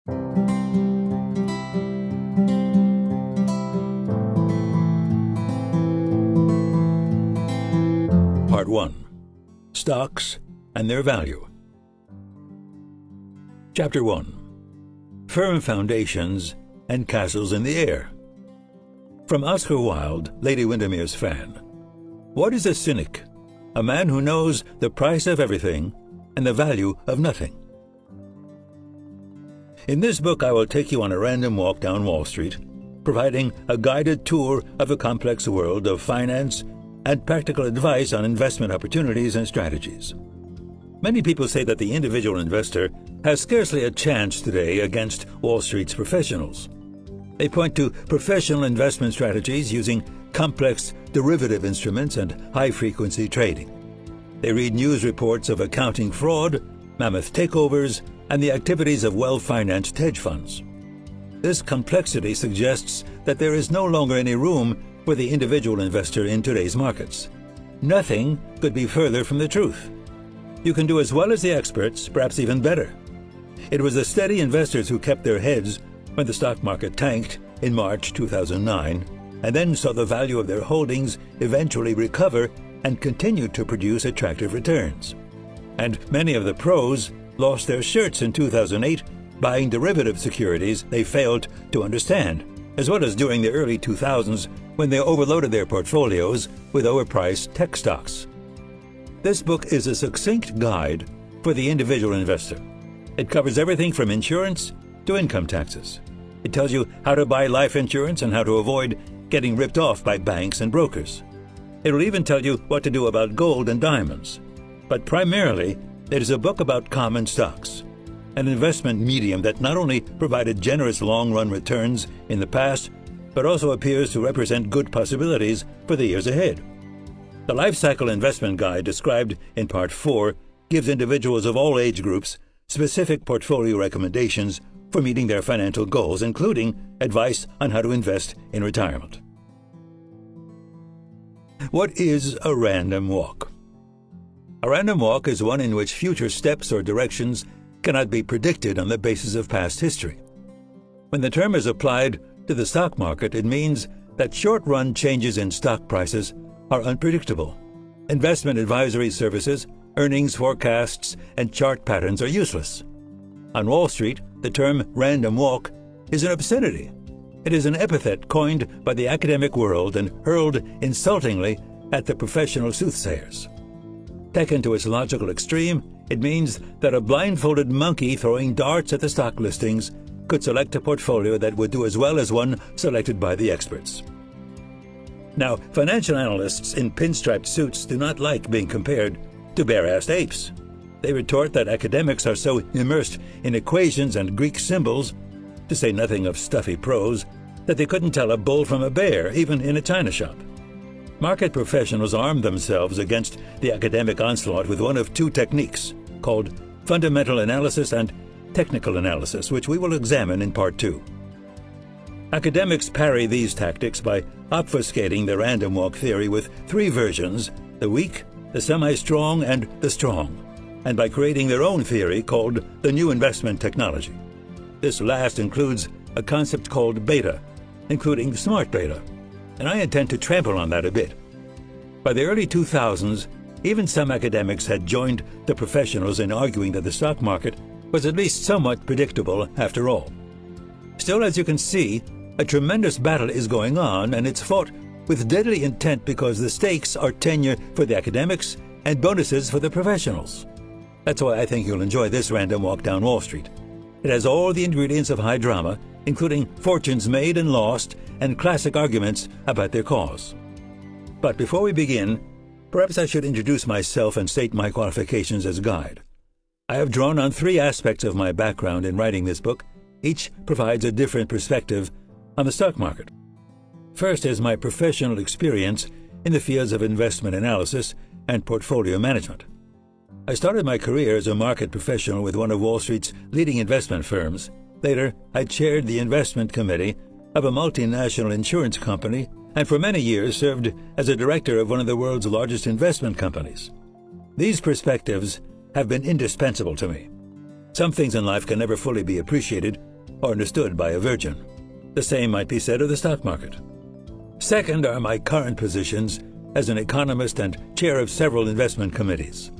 Part 1. Stocks and their value. Chapter 1. Firm Foundations and Castles in the Air. From Oscar Wilde, Lady Windermere's fan. What is a cynic? A man who knows the price of everything and the value of nothing. In this book, I will take you on a random walk down Wall Street, providing a guided tour of the complex world of finance and practical advice on investment opportunities and strategies. Many people say that the individual investor has scarcely a chance today against Wall Street's professionals. They point to professional investment strategies using complex derivative instruments and high-frequency trading. They read news reports of accounting fraud, mammoth takeovers, and the activities of well-financed hedge funds. This complexity suggests that there is no longer any room for the individual investor in today's markets. Nothing could be further from the truth. You can do as well as the experts, perhaps even better. It was the steady investors who kept their heads when the stock market tanked in March 2009, and then saw the value of their holdings eventually recover and continue to produce attractive returns. And many of the pros lost their shirts in 2008 buying derivative securities they failed to understand, as well as during the early 2000s when they overloaded their portfolios with overpriced tech stocks. This book is a succinct guide for the individual investor. It covers everything from insurance to income taxes. It tells you how to buy life insurance and how to avoid getting ripped off by banks and brokers. It'll even tell you what to do about gold and diamonds. But primarily, it is a book about common stocks, an investment medium that not only provided generous long-run returns in the past, but also appears to represent good possibilities for the years ahead. The Life Cycle Investment Guide described in Part 4 gives individuals of all age groups specific portfolio recommendations for meeting their financial goals, including advice on how to invest in retirement. What is a random walk? A random walk is one in which future steps or directions cannot be predicted on the basis of past history. When the term is applied to the stock market, it means that short-run changes in stock prices are unpredictable. Investment advisory services, earnings forecasts, and chart patterns are useless. On Wall Street, the term random walk is an obscenity. It is an epithet coined by the academic world and hurled insultingly at the professional soothsayers. Taken to its logical extreme, it means that a blindfolded monkey throwing darts at the stock listings could select a portfolio that would do as well as one selected by the experts. Now, financial analysts in pinstriped suits do not like being compared to bare-assed apes. They retort that academics are so immersed in equations and Greek symbols, to say nothing of stuffy prose, that they couldn't tell a bull from a bear, even in a china shop. Market professionals arm themselves against the academic onslaught with one of two techniques, called fundamental analysis and technical analysis, which we will examine in Part 2. Academics parry these tactics by obfuscating the random walk theory with three versions: the weak, the semi-strong, and the strong, and by creating their own theory called the new investment technology. This last includes a concept called beta, including smart beta, and I intend to trample on that a bit. By the early 2000s, even some academics had joined the professionals in arguing that the stock market was at least somewhat predictable after all. Still, as you can see, a tremendous battle is going on, and it's fought with deadly intent because the stakes are tenure for the academics and bonuses for the professionals. That's why I think you'll enjoy this random walk down Wall Street. It has all the ingredients of high drama, including fortunes made and lost and classic arguments about their cause. But before we begin, perhaps I should introduce myself and state my qualifications as guide. I have drawn on three aspects of my background in writing this book. Each provides a different perspective on the stock market. First is my professional experience in the fields of investment analysis and portfolio management. I started my career as a market professional with one of Wall Street's leading investment firms. Later, I chaired the investment committee of a multinational insurance company and for many years served as a director of one of the world's largest investment companies. These perspectives have been indispensable to me. Some things in life can never fully be appreciated or understood by a virgin. The same might be said of the stock market. Second are my current positions as an economist and chair of several investment committees.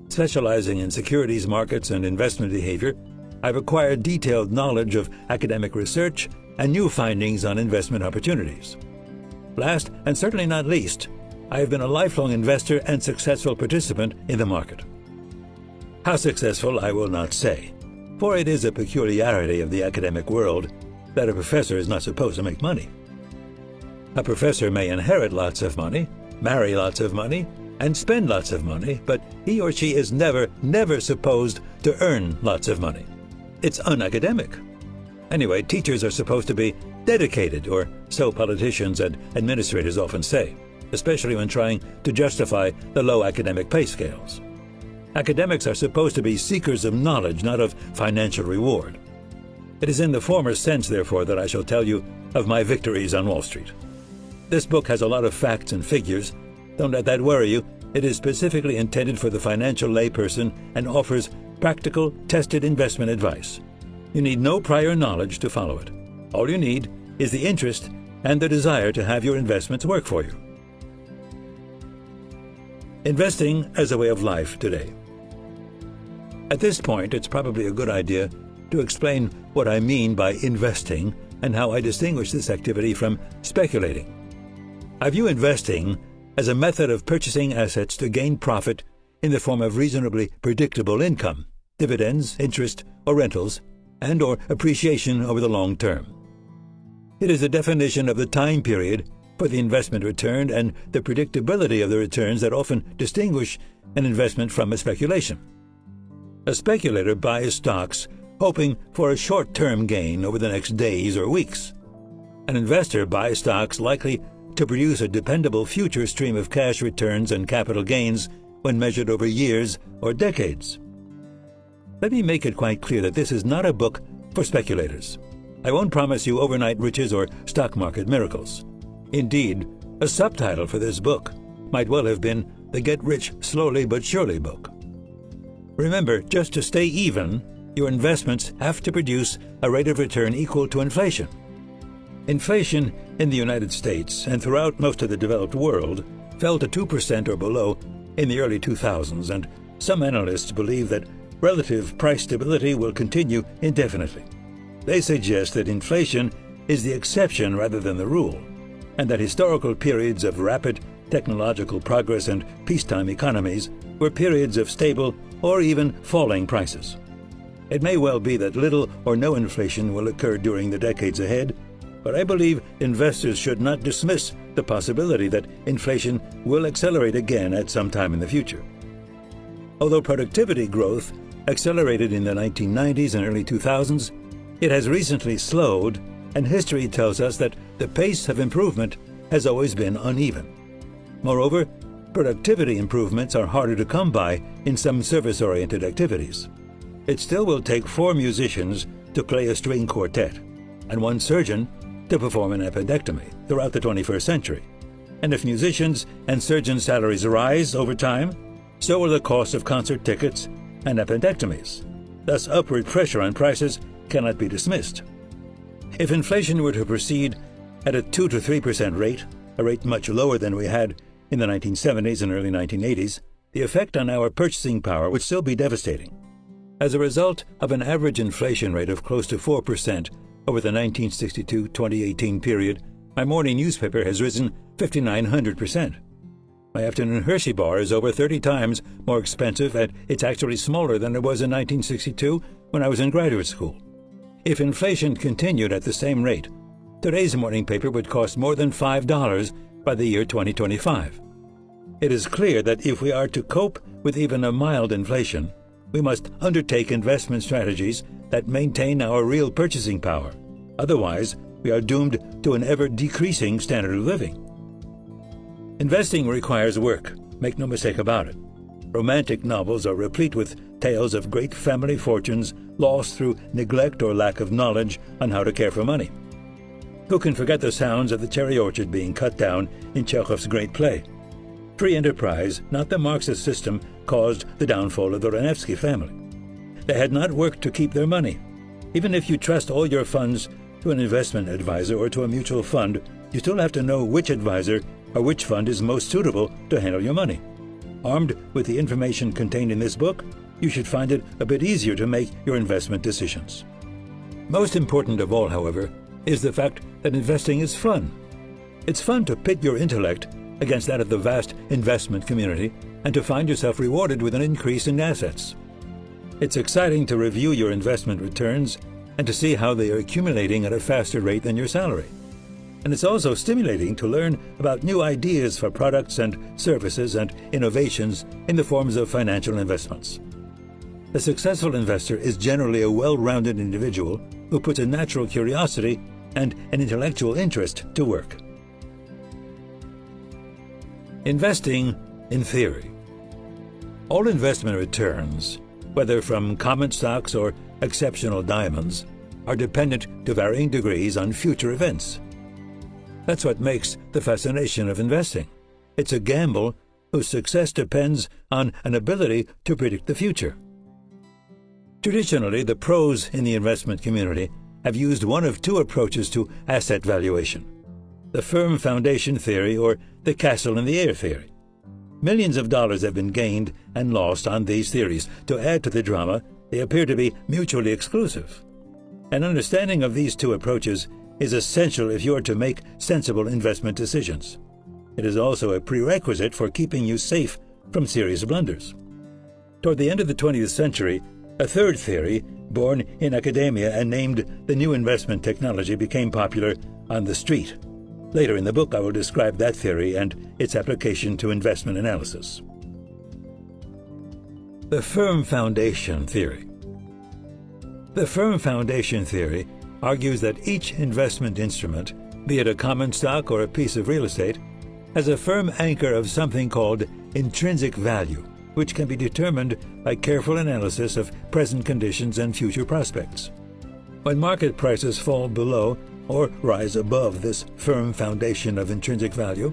Specializing in securities markets and investment behavior, I've acquired detailed knowledge of academic research and new findings on investment opportunities. Last, and certainly not least, I have been a lifelong investor and successful participant in the market. How successful I will not say, for it is a peculiarity of the academic world that a professor is not supposed to make money. A professor may inherit lots of money, marry lots of money, and spend lots of money, but he or she is never supposed to earn lots of money. It's unacademic. Anyway, teachers are supposed to be dedicated, or so politicians and administrators often say, especially when trying to justify the low academic pay scales. Academics are supposed to be seekers of knowledge, not of financial reward. It is in the former sense, therefore, that I shall tell you of my victories on Wall Street. This book has a lot of facts and figures. Don't let that worry you. It is specifically intended for the financial layperson and offers practical, tested investment advice. You need no prior knowledge to follow it. All you need is the interest and the desire to have your investments work for you. Investing as a way of life today. At this point, it's probably a good idea to explain what I mean by investing and how I distinguish this activity from speculating. I view investing as a method of purchasing assets to gain profit in the form of reasonably predictable income, dividends, interest, or rentals, and or appreciation over the long term. It is the definition of the time period for the investment return and the predictability of the returns that often distinguish an investment from a speculation. A speculator buys stocks hoping for a short-term gain over the next days or weeks. An investor buys stocks likely to produce a dependable future stream of cash returns and capital gains when measured over years or decades. Let me make it quite clear that this is not a book for speculators. I won't promise you overnight riches or stock market miracles. Indeed, a subtitle for this book might well have been the Get Rich Slowly But Surely book. Remember, just to stay even, your investments have to produce a rate of return equal to inflation. Inflation in the United States and throughout most of the developed world fell to 2% or below in the early 2000s, and some analysts believe that relative price stability will continue indefinitely. They suggest that inflation is the exception rather than the rule, and that historical periods of rapid technological progress and peacetime economies were periods of stable or even falling prices. It may well be that little or no inflation will occur during the decades ahead, but I believe investors should not dismiss the possibility that inflation will accelerate again at some time in the future. Although productivity growth accelerated in the 1990s and early 2000s, it has recently slowed, and history tells us that the pace of improvement has always been uneven. Moreover, productivity improvements are harder to come by in some service-oriented activities. It still will take 4 musicians to play a string quartet, and 1 surgeon to perform an appendectomy throughout the 21st century. And if musicians and surgeons' salaries rise over time, so will the cost of concert tickets and appendectomies. Thus, upward pressure on prices cannot be dismissed. If inflation were to proceed at a 2 to 3% rate, a rate much lower than we had in the 1970s and early 1980s, the effect on our purchasing power would still be devastating. As a result of an average inflation rate of close to 4% over the 1962-2018 period, my morning newspaper has risen 5,900%. My afternoon Hershey bar is over 30 times more expensive, and it's actually smaller than it was in 1962 when I was in graduate school. If inflation continued at the same rate, today's morning paper would cost more than $5 by the year 2025. It is clear that if we are to cope with even a mild inflation, we must undertake investment strategies that maintain our real purchasing power. Otherwise, we are doomed to an ever-decreasing standard of living. Investing requires work, make no mistake about it. Romantic novels are replete with tales of great family fortunes lost through neglect or lack of knowledge on how to care for money. Who can forget the sounds of the cherry orchard being cut down in Chekhov's great play? Free enterprise, not the Marxist system, caused the downfall of the Ranevsky family. They had not worked to keep their money. Even if you trust all your funds to an investment advisor or to a mutual fund, you still have to know which advisor or which fund is most suitable to handle your money. Armed with the information contained in this book, you should find it a bit easier to make your investment decisions. Most important of all, however, is the fact that investing is fun. It's fun to pit your intellect against that of the vast investment community and to find yourself rewarded with an increase in assets. It's exciting to review your investment returns and to see how they are accumulating at a faster rate than your salary. And it's also stimulating to learn about new ideas for products and services and innovations in the forms of financial investments. A successful investor is generally a well-rounded individual who puts a natural curiosity and an intellectual interest to work. Investing in theory. All investment returns, whether from common stocks or exceptional diamonds, are dependent to varying degrees on future events. That's what makes the fascination of investing. It's a gamble whose success depends on an ability to predict the future. Traditionally, the pros in the investment community have used one of two approaches to asset valuation: the firm foundation theory or the castle in the air theory. Millions of dollars have been gained and lost on these theories. To add to the drama, they appear to be mutually exclusive. An understanding of these two approaches is essential if you are to make sensible investment decisions. It is also a prerequisite for keeping you safe from serious blunders. Toward the end of the 20th century, a third theory, born in academia and named the new investment technology, became popular on the street. Later in the book, I will describe that theory and its application to investment analysis. The firm foundation theory. The firm foundation theory argues that each investment instrument, be it a common stock or a piece of real estate, has a firm anchor of something called intrinsic value, which can be determined by careful analysis of present conditions and future prospects. When market prices fall below or rise above this firm foundation of intrinsic value,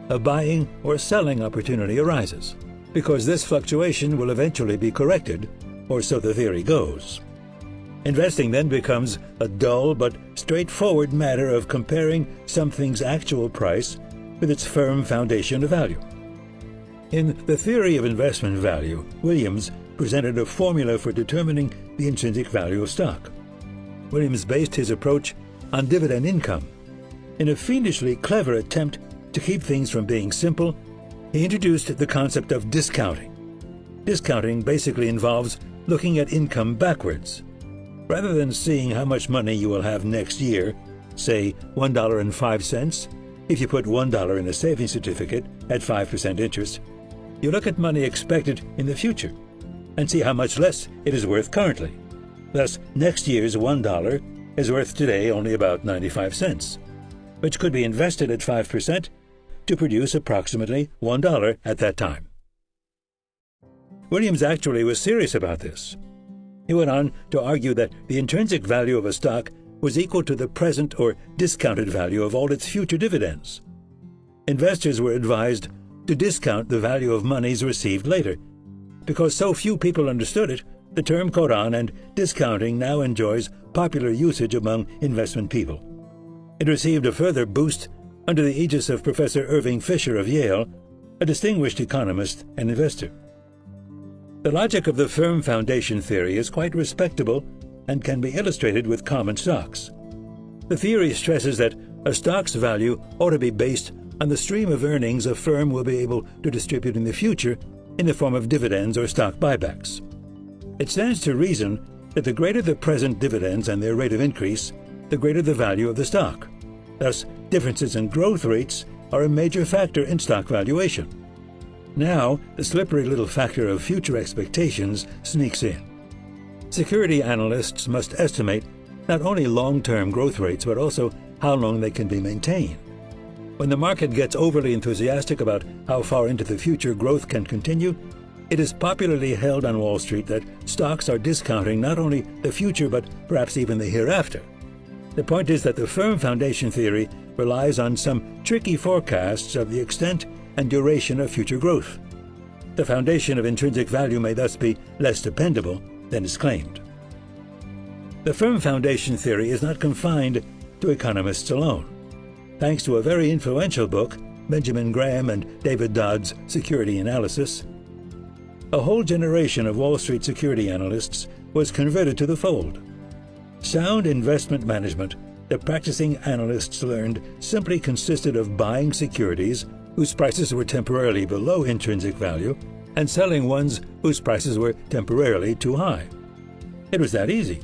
a buying or selling opportunity arises, because this fluctuation will eventually be corrected, or so the theory goes. Investing then becomes a dull but straightforward matter of comparing something's actual price with its firm foundation of value. In The Theory of Investment Value, Williams presented a formula for determining the intrinsic value of stock. Williams based his approach on dividend income. In a fiendishly clever attempt to keep things from being simple, he introduced the concept of discounting. Discounting basically involves looking at income backwards. Rather than seeing how much money you will have next year, say $1.05, if you put $1 in a savings certificate at 5% interest, you look at money expected in the future and see how much less it is worth currently. Thus, next year's $1 is worth today only about 95 cents, which could be invested at 5% to produce approximately $1 at that time. Williams actually was serious about this. He went on to argue that the intrinsic value of a stock was equal to the present or discounted value of all its future dividends. Investors were advised to discount the value of monies received later. Because so few people understood it, the term caught on, and discounting now enjoys popular usage among investment people. It received a further boost under the aegis of Professor Irving Fisher of Yale, a distinguished economist and investor. The logic of the firm foundation theory is quite respectable and can be illustrated with common stocks. The theory stresses that a stock's value ought to be based on the stream of earnings a firm will be able to distribute in the future in the form of dividends or stock buybacks. It stands to reason that the greater the present dividends and their rate of increase, the greater the value of the stock. Thus, differences in growth rates are a major factor in stock valuation. Now, the slippery little factor of future expectations sneaks in. Security analysts must estimate not only long-term growth rates, but also how long they can be maintained. When the market gets overly enthusiastic about how far into the future growth can continue, it is popularly held on Wall Street that stocks are discounting not only the future but perhaps even the hereafter. The point is that the firm foundation theory relies on some tricky forecasts of the extent and duration of future growth. The foundation of intrinsic value may thus be less dependable than is claimed. The firm foundation theory is not confined to economists alone. Thanks to a very influential book, Benjamin Graham and David Dodd's Security Analysis, a whole generation of Wall Street security analysts was converted to the fold. Sound investment management, the practicing analysts learned, simply consisted of buying securities whose prices were temporarily below intrinsic value and selling ones whose prices were temporarily too high. It was that easy.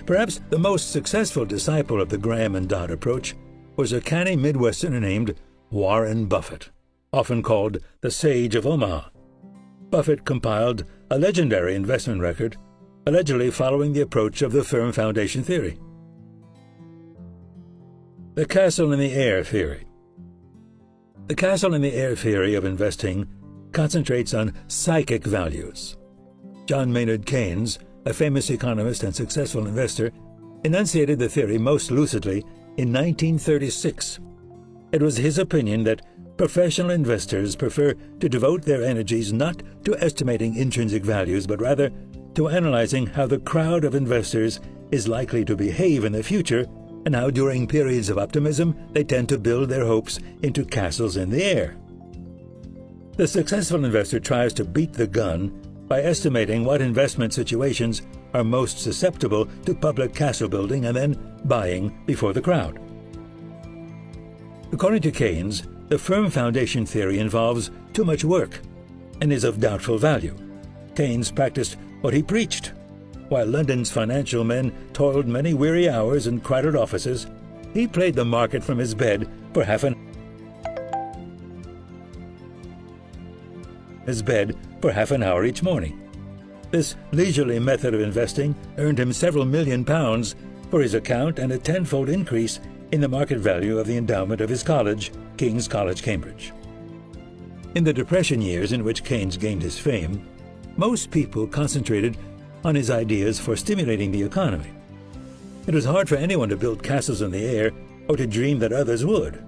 Perhaps the most successful disciple of the Graham and Dodd approach was a canny Midwesterner named Warren Buffett, often called the Sage of Omaha. Buffett compiled a legendary investment record, allegedly following the approach of the firm foundation theory. The castle in the air theory. The castle in the air theory of investing concentrates on psychic values. John Maynard Keynes, a famous economist and successful investor, enunciated the theory most lucidly in 1936. It was his opinion that professional investors prefer to devote their energies not to estimating intrinsic values, but rather to analyzing how the crowd of investors is likely to behave in the future and how during periods of optimism they tend to build their hopes into castles in the air. The successful investor tries to beat the gun by estimating what investment situations are most susceptible to public castle building and then buying before the crowd. According to Keynes, the firm foundation theory involves too much work and is of doubtful value. Keynes practiced what he preached. While London's financial men toiled many weary hours in crowded offices, he played the market from his bed for half an hour each morning. This leisurely method of investing earned him several £1,000,000 for his account and a tenfold increase in the market value of the endowment of his college, King's College, Cambridge. In the Depression years in which Keynes gained his fame, most people concentrated on his ideas for stimulating the economy. It was hard for anyone to build castles in the air or to dream that others would.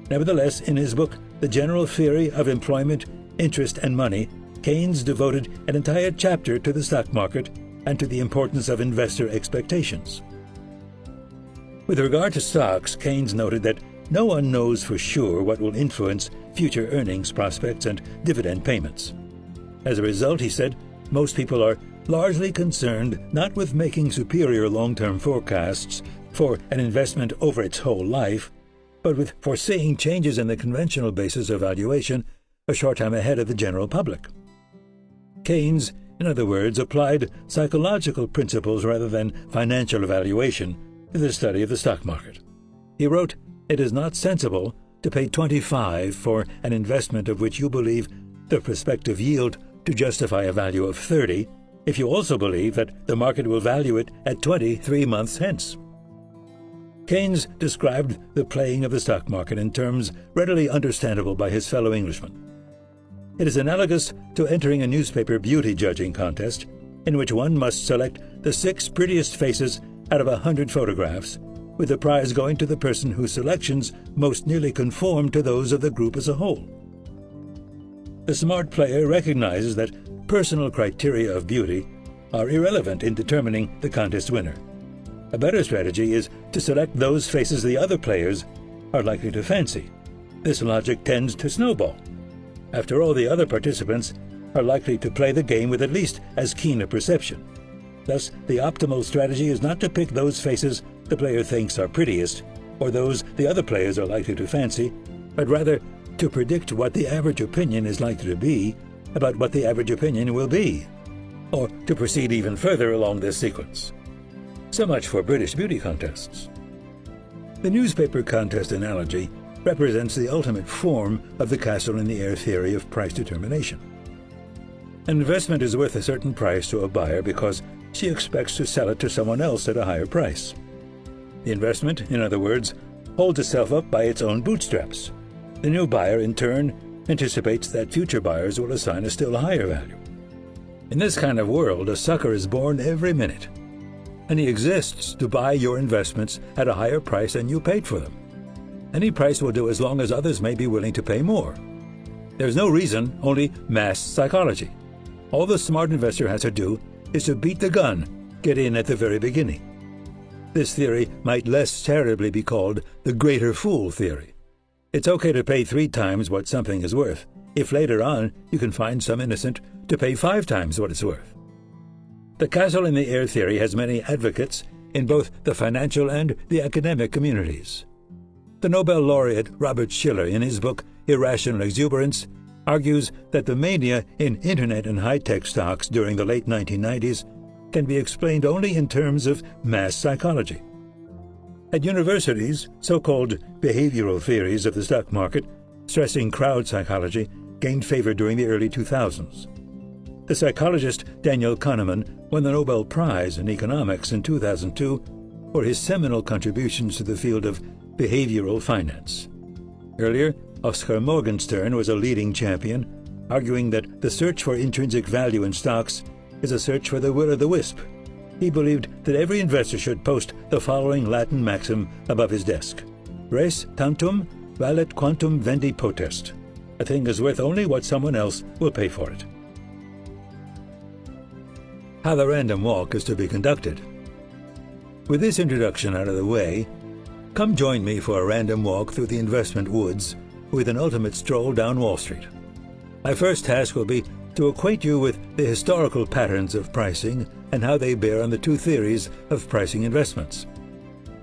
Nevertheless, in his book, The General Theory of Employment, Interest and Money, Keynes devoted an entire chapter to the stock market and to the importance of investor expectations. With regard to stocks, Keynes noted that no one knows for sure what will influence future earnings prospects and dividend payments. As a result, he said, most people are largely concerned not with making superior long-term forecasts for an investment over its whole life, but with foreseeing changes in the conventional basis of valuation a short time ahead of the general public. Keynes, in other words, applied psychological principles rather than financial evaluation to the study of the stock market. He wrote, "It is not sensible to pay 25 for an investment of which you believe the prospective yield to justify a value of 30, if you also believe that the market will value it at 23 months hence." Keynes described the playing of the stock market in terms readily understandable by his fellow Englishmen. It is analogous to entering a newspaper beauty judging contest, in which one must select the 6 prettiest faces out of 100 photographs, with the prize going to the person whose selections most nearly conform to those of the group as a whole. The smart player recognizes that personal criteria of beauty are irrelevant in determining the contest winner. A better strategy is to select those faces the other players are likely to fancy. This logic tends to snowball. After all, the other participants are likely to play the game with at least as keen a perception. Thus, the optimal strategy is not to pick those faces the player thinks are prettiest, or those the other players are likely to fancy, but rather to predict what the average opinion is likely to be about what the average opinion will be, or to proceed even further along this sequence. So much for British beauty contests. The newspaper contest analogy represents the ultimate form of the castle in the air theory of price determination. An investment is worth a certain price to a buyer because she expects to sell it to someone else at a higher price. The investment, in other words, holds itself up by its own bootstraps. The new buyer, in turn, anticipates that future buyers will assign a still higher value. In this kind of world, a sucker is born every minute, and he exists to buy your investments at a higher price than you paid for them. Any price will do as long as others may be willing to pay more. There's no reason, only mass psychology. All the smart investor has to do is to beat the gun get in at the very beginning. This theory might less charitably be called the greater fool theory. It's okay to pay 3 times what something is worth, if later on you can find some innocent to pay 5 times what it's worth. The castle in the air theory has many advocates in both the financial and the academic communities. The Nobel laureate Robert Shiller, in his book Irrational Exuberance, argues that the mania in internet and high-tech stocks during the late 1990s can be explained only in terms of mass psychology. At universities, so-called behavioral theories of the stock market, stressing crowd psychology, gained favor during the early 2000s. The psychologist Daniel Kahneman won the Nobel Prize in Economics in 2002 for his seminal contributions to the field of behavioral finance. Earlier, Oscar Morgenstern was a leading champion, arguing that the search for intrinsic value in stocks is a search for the will-o'-the-wisp. He believed that every investor should post the following Latin maxim above his desk: Res tantum valet quantum vendi potest. A thing is worth only what someone else will pay for it. How the random walk is to be conducted. With this introduction out of the way, come join me for a random walk through the investment woods with an ultimate stroll down Wall Street. My first task will be to acquaint you with the historical patterns of pricing and how they bear on the 2 theories of pricing investments.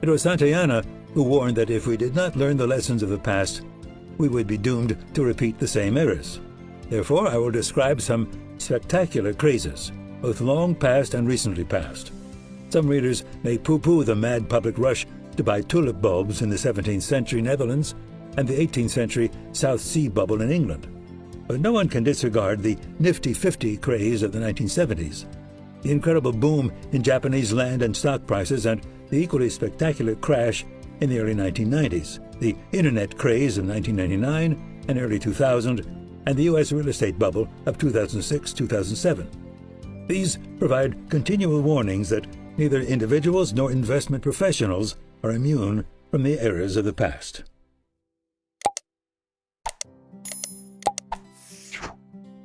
It was Santayana who warned that if we did not learn the lessons of the past, we would be doomed to repeat the same errors. Therefore, I will describe some spectacular crazes, both long past and recently past. Some readers may pooh-pooh the mad public rush to buy tulip bulbs in the 17th century Netherlands and the 18th century South Sea bubble in England. But no one can disregard the nifty 50 craze of the 1970s, the incredible boom in Japanese land and stock prices, and the equally spectacular crash in the early 1990s, the internet craze of 1999 and early 2000, and the U.S. real estate bubble of 2006-2007. These provide continual warnings that neither individuals nor investment professionals are immune from the errors of the past.